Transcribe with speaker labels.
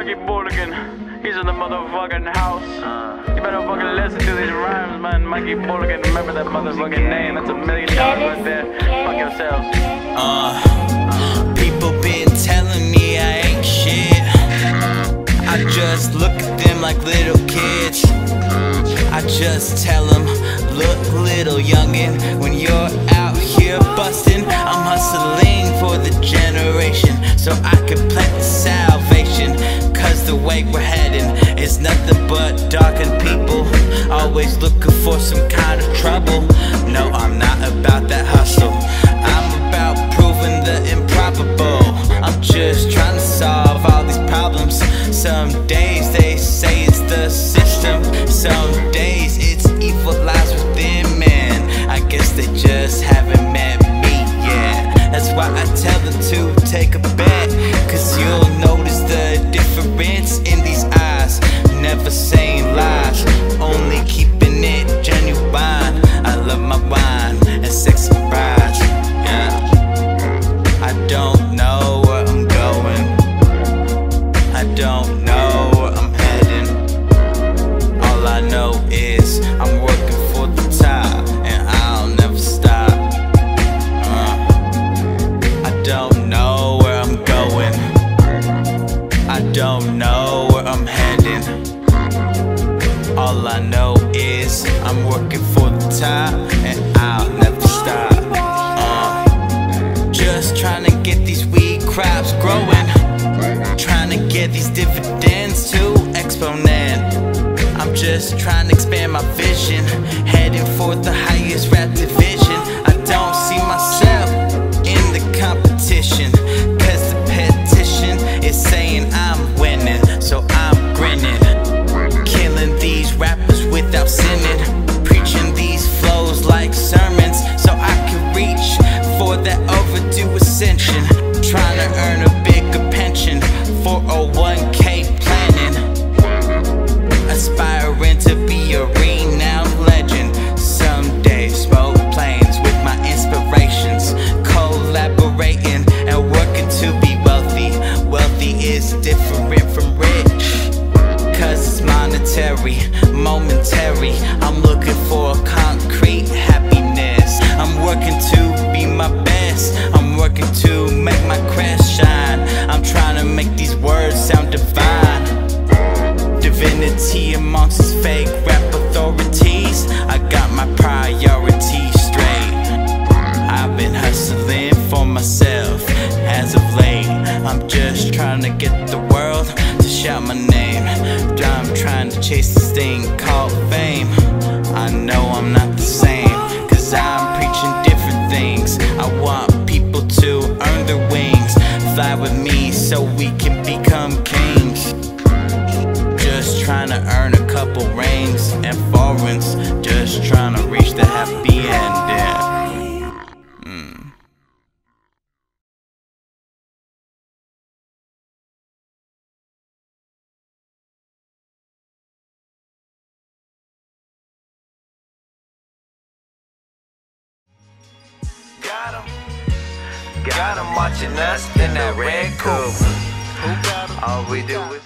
Speaker 1: Mikey Bulligan, he's in the motherfucking house. You better fucking listen to these rhymes, man. Mikey Bulligan, remember that motherfucking name. That's $1 million right there. Fuck yourselves.
Speaker 2: People been telling me I ain't shit. I just look at them like little kids. I just tell them, look little youngin', when you're out here bustin', I'm hustling for the generation, so I can plant the salvation. Cause the way we're heading is nothing but darkened people, always looking for some kind of trouble. No, I'm not about that hustle, I'm about proving the improbable. I'm just trying to solve all these problems. Some days they say it's the system, some days it's evil lies within man. I guess they just haven't met me yet. That's why I tell them to take a bet, cause you'll notice the difference in these eyes. Never saying lies, only keeping it genuine. I love my wine and sexy brides, yeah. I don't know where I'm going, I don't know where I'm heading. All I know is I'm working for the top, and I'll never stop. I don't know where I'm going, I don't know where I'm heading. All I know is I'm working for the top, and I'll never stop. Just trying to get these weed crops growing, trying to get these dividends to exponent. I'm just trying to expand my vision, heading for the highest rap division. I don't see myself in the competition, cause the petition is saying I'm winning, so I'm grinning. Killing these rappers without sinning, preaching these flows like sermons, so I can reach for that overdue ascension. Trying to earn a bigger pension, 401k planning, aspiring to be a renowned legend. Someday smoke planes with my inspirations, collaborating and working to be wealthy. Wealthy is different from rich, cause it's monetary, momentary. I'm looking for concrete happiness. I'm working to be my best, I'm working to make my craft shine. I'm trying to make these words sound divine, divinity amongst these fake rap authorities. I got my priorities straight, I've been hustling for myself as of late. I'm just trying to get the world to shout my name. I'm trying to chase this thing called fame. I know I'm not the same, cause I'm preaching different things. I want people to earn their wings, fly with me so we can become kings. Just trying to earn a couple rings and foreigns, just trying to reach the happy ending.
Speaker 3: Got 'em watching us in that red coupe. All we do is